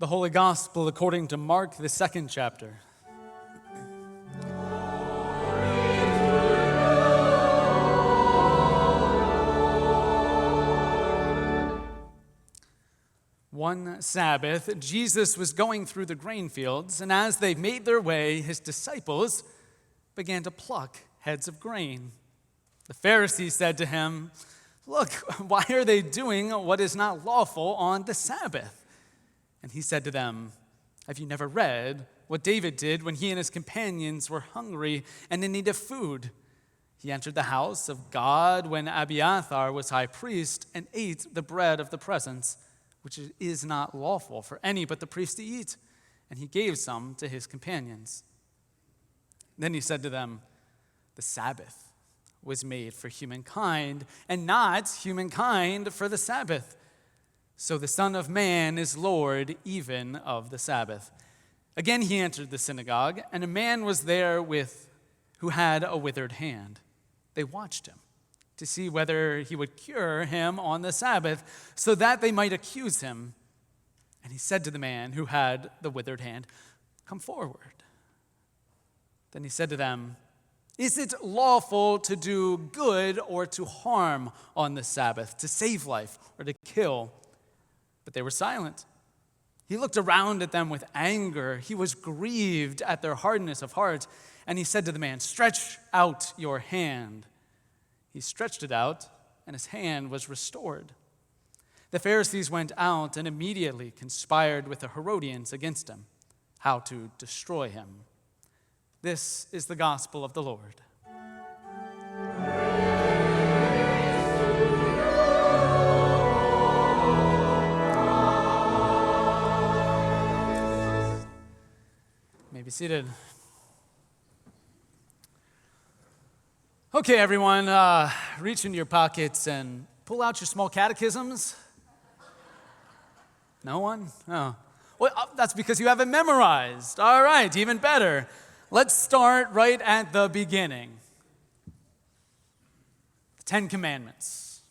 The Holy Gospel according to Mark, the 2nd chapter. One Sabbath, Jesus was going through the grain fields, and as they made their way, his disciples began to pluck heads of grain. The Pharisees said to him, "Look, why are they doing what is not lawful on the Sabbath?" And he said to them, "Have you never read what David did when he and his companions were hungry and in need of food? He entered the house of God when Abiathar was high priest and ate the bread of the presence, which it is not lawful for any but the priest to eat, and he gave some to his companions." Then he said to them, "The Sabbath was made for humankind, and not humankind for the Sabbath. So the Son of Man is Lord even of the Sabbath." Again he entered the synagogue, and a man was there who had a withered hand. They watched him to see whether he would cure him on the Sabbath, so that they might accuse him. And he said to the man who had the withered hand, "Come forward." Then he said to them, "Is it lawful to do good or to harm on the Sabbath, to save life or to kill?" But they were silent. He looked around at them with anger. He was grieved at their hardness of heart, and he said to the man, "Stretch out your hand." He stretched it out, and his hand was restored. The Pharisees went out and immediately conspired with the Herodians against him, how to destroy him. This is the gospel of the Lord. You may be seated. Okay, everyone, reach into your pockets and pull out your small catechisms. No one? Oh. Well, that's because you haven't memorized. All right, even better. Let's start right at the beginning. The 10 Commandments,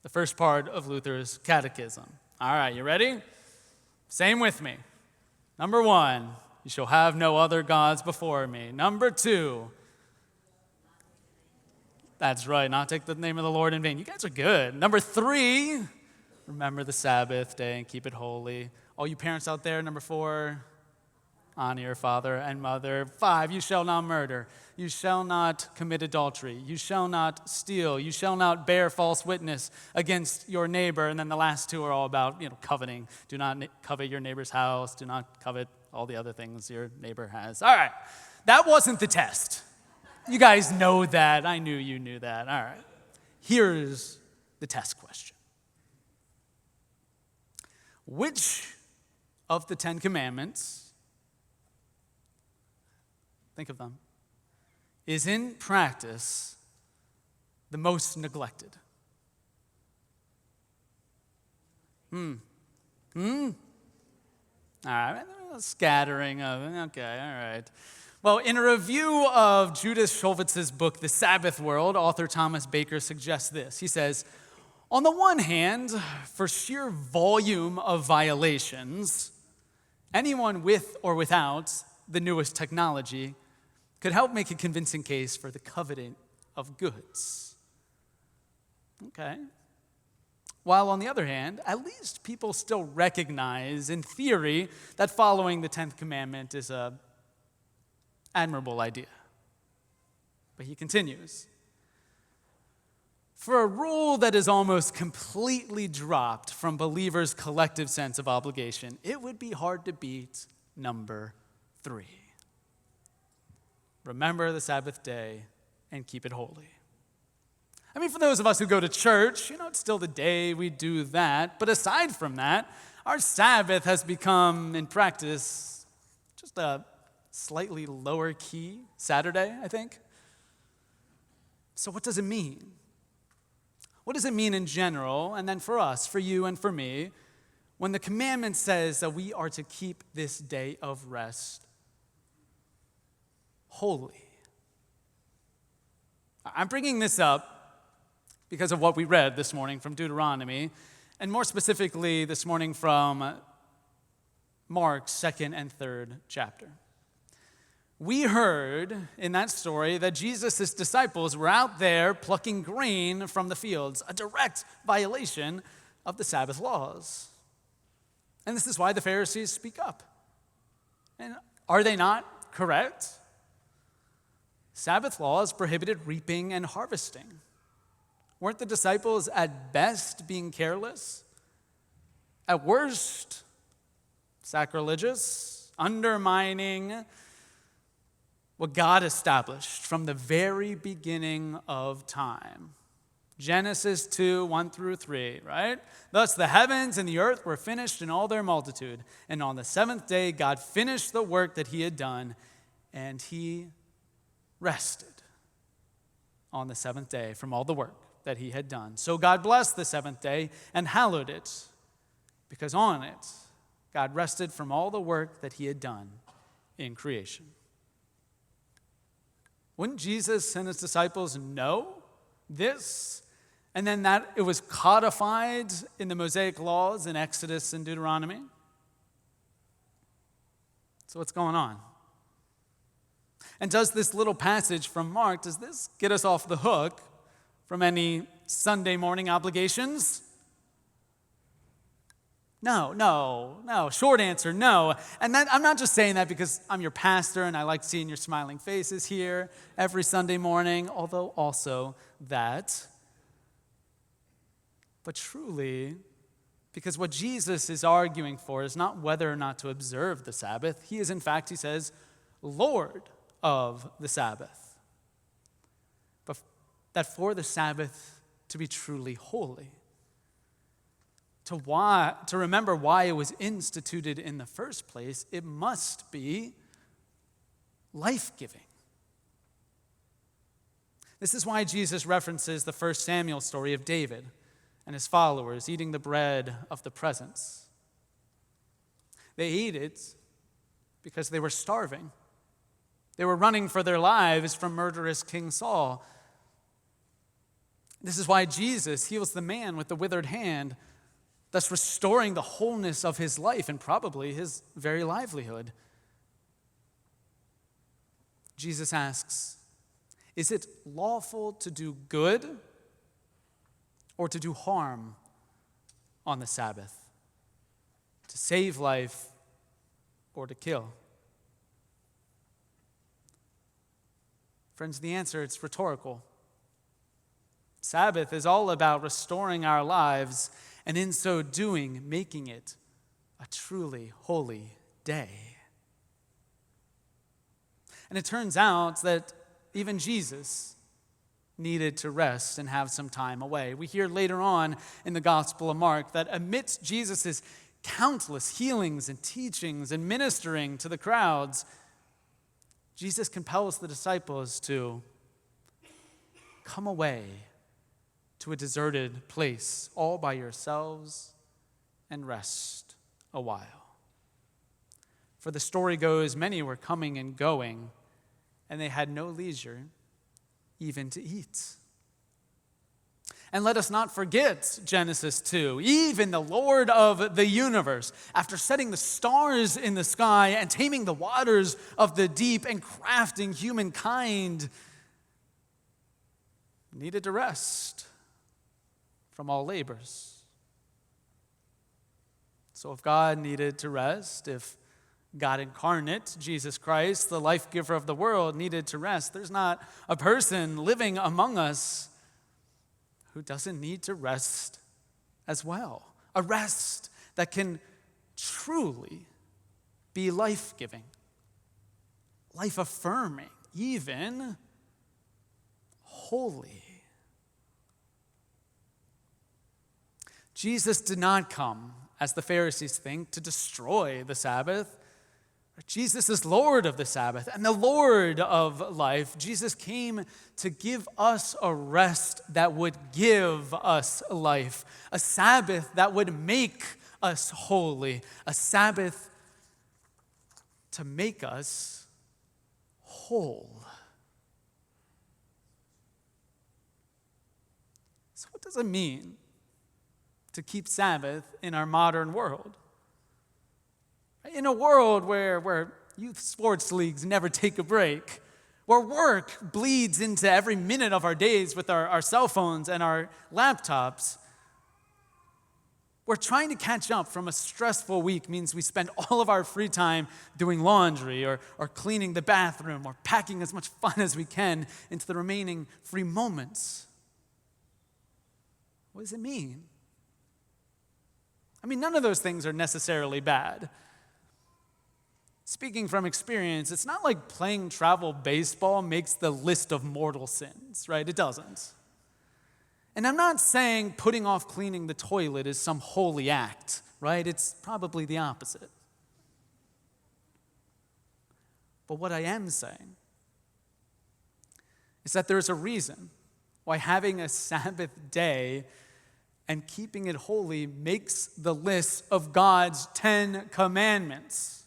the first part of Luther's catechism. All right, you ready? Same with me. Number 1, you shall have no other gods before me. Number 2, that's right, not take the name of the Lord in vain. You guys are good. Number 3, remember the Sabbath day and keep it holy. All you parents out there, number 4, honor your father and mother. 5, you shall not murder. You shall not commit adultery. You shall not steal. You shall not bear false witness against your neighbor. And then the last 2 are all about, coveting. Do not covet your neighbor's house. Do not covet all the other things your neighbor has. All right, that wasn't the test. You guys know that. I knew you knew that. All right. Here's the test question. Which of the 10 Commandments, think of them, is in practice the most neglected? All right, a scattering of it. Okay, all right. Well, in a review of Judith Schulwitz's book, The Sabbath World, author Thomas Baker suggests this. He says, on the one hand, for sheer volume of violations, anyone with or without the newest technology could help make a convincing case for the coveting of goods. Okay. While on the other hand, at least people still recognize in theory that following the 10th commandment is a admirable idea. But he continues, for a rule that is almost completely dropped from believers' collective sense of obligation, it would be hard to beat number 3. Remember the Sabbath day and keep it holy. I mean, for those of us who go to church, it's still the day we do that. But aside from that, our Sabbath has become, in practice, just a slightly lower key Saturday, I think. So what does it mean? What does it mean in general, and then for us, for you and for me, when the commandment says that we are to keep this day of rest holy? I'm bringing this up because of what we read this morning from Deuteronomy, and more specifically this morning from Mark's 2nd and 3rd chapter. We heard in that story that Jesus' disciples were out there plucking grain from the fields, a direct violation of the Sabbath laws. And this is why the Pharisees speak up. And are they not correct? Sabbath laws prohibited reaping and harvesting. Weren't the disciples at best being careless? At worst, sacrilegious, undermining what God established from the very beginning of time. Genesis 2, 1 through 3, right? Thus the heavens and the earth were finished in all their multitude. And on the seventh day, God finished the work that he had done, and he rested on the seventh day from all the work that he had done. So God blessed the seventh day and hallowed it, because on it, God rested from all the work that he had done in creation. Wouldn't Jesus and his disciples know this? And then that it was codified in the Mosaic laws in Exodus and Deuteronomy? So what's going on? And does this little passage from Mark, does this get us off the hook from any Sunday morning obligations? No. Short answer, no. And that, I'm not just saying that because I'm your pastor and I like seeing your smiling faces here every Sunday morning, although also that. But truly, because what Jesus is arguing for is not whether or not to observe the Sabbath. He is, in fact, he says, Lord of the Sabbath. But that for the Sabbath to be truly holy. To remember why it was instituted in the first place, it must be life-giving. This is why Jesus references the 1 Samuel story of David and his followers eating the bread of the presence. They ate it because they were starving. They were running for their lives from murderous King Saul. This is why Jesus heals the man with the withered hand, thus restoring the wholeness of his life and probably his very livelihood. Jesus asks, is it lawful to do good or to do harm on the Sabbath? To save life or to kill? Friends, the answer, it's rhetorical. Sabbath is all about restoring our lives and in so doing, making it a truly holy day. And it turns out that even Jesus needed to rest and have some time away. We hear later on in the Gospel of Mark that amidst Jesus' countless healings and teachings and ministering to the crowds, Jesus compels the disciples to come away to a deserted place all by yourselves and rest a while. For the story goes, many were coming and going, and they had no leisure even to eat. And let us not forget Genesis 2. Even the Lord of the universe, after setting the stars in the sky and taming the waters of the deep and crafting humankind, needed to rest from all labors. So if God needed to rest, if God incarnate, Jesus Christ, the life giver of the world, needed to rest, there's not a person living among us who doesn't need to rest as well. A rest that can truly be life-giving, life-affirming, even holy. Jesus did not come, as the Pharisees think, to destroy the Sabbath. Jesus is Lord of the Sabbath and the Lord of life. Jesus came to give us a rest that would give us life, a Sabbath that would make us holy, a Sabbath to make us whole. So what does it mean to keep Sabbath in our modern world? In a world where youth sports leagues never take a break, where work bleeds into every minute of our days with our cell phones and our laptops, where trying to catch up from a stressful week means we spend all of our free time doing laundry or cleaning the bathroom or packing as much fun as we can into the remaining free moments. What does it mean? I mean, none of those things are necessarily bad. Speaking from experience, it's not like playing travel baseball makes the list of mortal sins, right? It doesn't. And I'm not saying putting off cleaning the toilet is some holy act, right? It's probably the opposite. But what I am saying is that there's a reason why having a Sabbath day and keeping it holy makes the list of God's 10 commandments.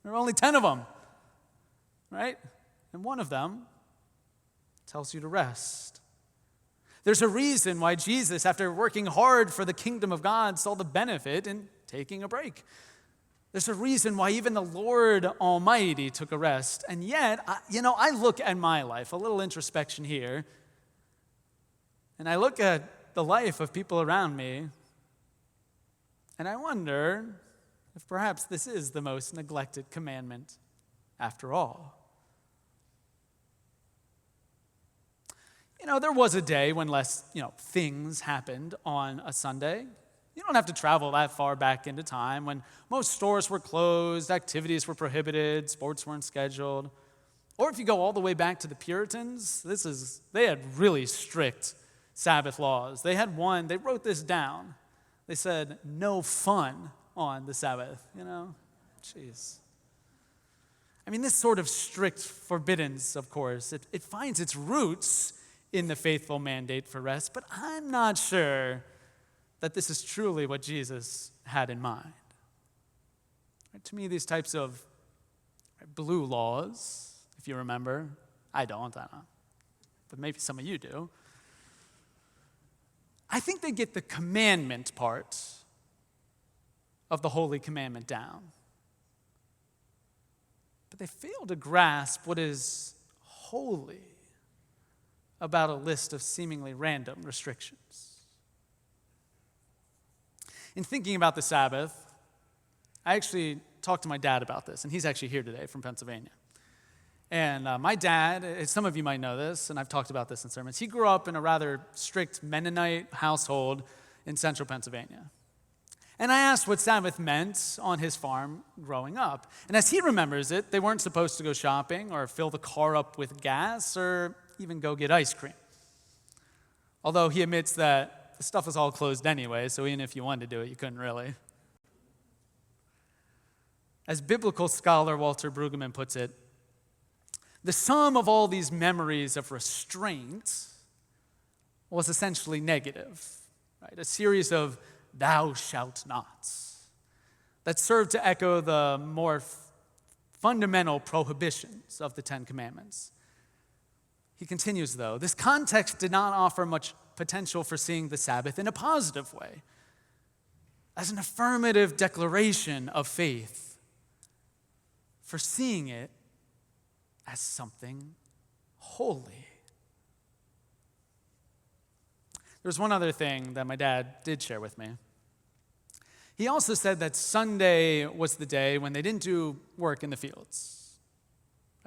There are only 10 of them, right? And one of them tells you to rest. There's a reason why Jesus, after working hard for the kingdom of God, saw the benefit in taking a break. There's a reason why even the Lord Almighty took a rest. And yet, I look at my life, a little introspection here, and I look at the life of people around me, and I wonder if perhaps this is the most neglected commandment after all. There was a day when less, things happened on a Sunday. You don't have to travel that far back into time when most stores were closed, activities were prohibited, sports weren't scheduled. Or if you go all the way back to the Puritans, they had really strict Sabbath laws. They wrote this down. They said, no fun on the Sabbath, Jeez. I mean, this sort of strict forbiddance, of course, it finds its roots in the faithful mandate for rest, but I'm not sure that this is truly what Jesus had in mind. Right, to me, these types of blue laws, if you remember, I don't know, but maybe some of you do, I think they get the commandment part of the holy commandment down. But they fail to grasp what is holy about a list of seemingly random restrictions. In thinking about the Sabbath, I actually talked to my dad about this, and he's actually here today from Pennsylvania. And my dad, some of you might know this, and I've talked about this in sermons, he grew up in a rather strict Mennonite household in central Pennsylvania. And I asked what Sabbath meant on his farm growing up. And as he remembers it, they weren't supposed to go shopping or fill the car up with gas or even go get ice cream. Although he admits that the stuff was all closed anyway, so even if you wanted to do it, you couldn't really. As biblical scholar Walter Brueggemann puts it, the sum of all these memories of restraint was essentially negative, right? A series of thou shalt nots that served to echo the more fundamental prohibitions of the Ten Commandments. He continues, though, this context did not offer much potential for seeing the Sabbath in a positive way, as an affirmative declaration of faith, for seeing it as something holy. There's one other thing that my dad did share with me. He also said that Sunday was the day when they didn't do work in the fields.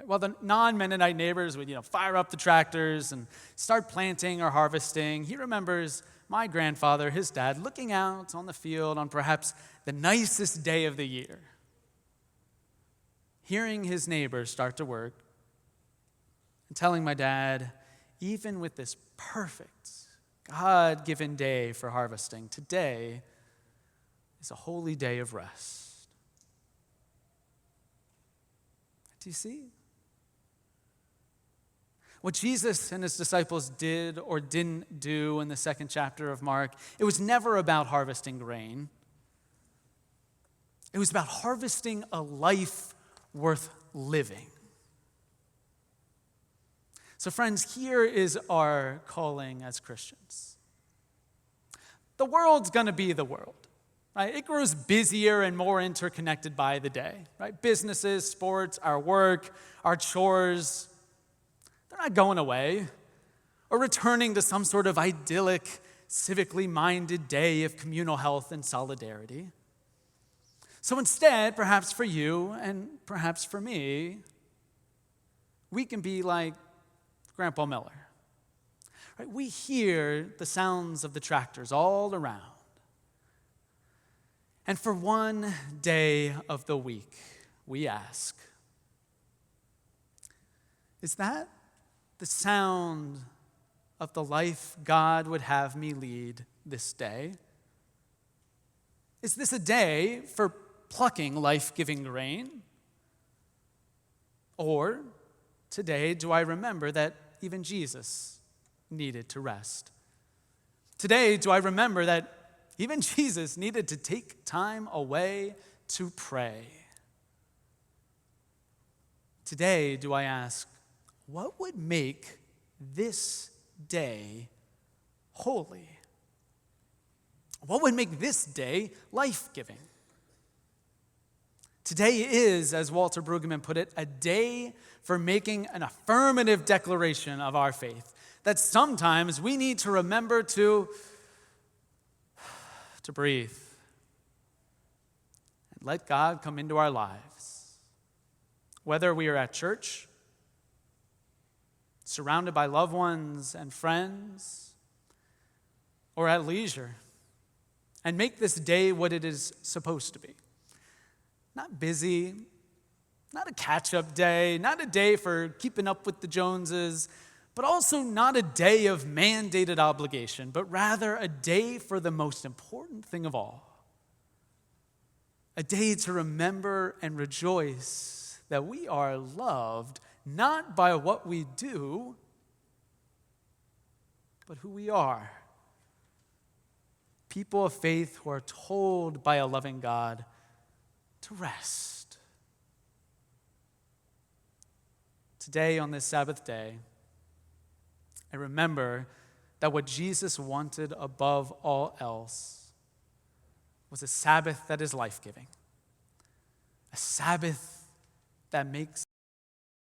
While the non-Mennonite neighbors would, fire up the tractors and start planting or harvesting, he remembers my grandfather, his dad, looking out on the field on perhaps the nicest day of the year, hearing his neighbors start to work, and telling my dad, even with this perfect, God-given day for harvesting, today is a holy day of rest. Do you see? What Jesus and his disciples did or didn't do in the second chapter of Mark, it was never about harvesting grain. It was about harvesting a life worth living. So friends, here is our calling as Christians. The world's going to be the world. right? It grows busier and more interconnected by the day, right? Businesses, sports, our work, our chores, they're not going away or returning to some sort of idyllic, civically minded day of communal health and solidarity. So instead, perhaps for you and perhaps for me, we can be like Grandpa Miller. Right? We hear the sounds of the tractors all around. And for one day of the week, we ask, is that the sound of the life God would have me lead this day? Is this a day for plucking life-giving grain? Or today do I remember that even Jesus needed to rest? Today do I remember that even Jesus needed to take time away to pray? Today do I ask, what would make this day holy? What would make this day life-giving? Today is, as Walter Brueggemann put it, a day for making an affirmative declaration of our faith, that sometimes we need to remember to breathe and let God come into our lives. Whether we are at church, surrounded by loved ones and friends, or at leisure, and make this day what it is supposed to be. Not busy, not a catch-up day, not a day for keeping up with the Joneses, but also not a day of mandated obligation, but rather a day for the most important thing of all. A day to remember and rejoice that we are loved not by what we do, but who we are. People of faith who are told by a loving God to rest. Today, on this Sabbath day, I remember that what Jesus wanted above all else was a Sabbath that is life-giving, a Sabbath that makes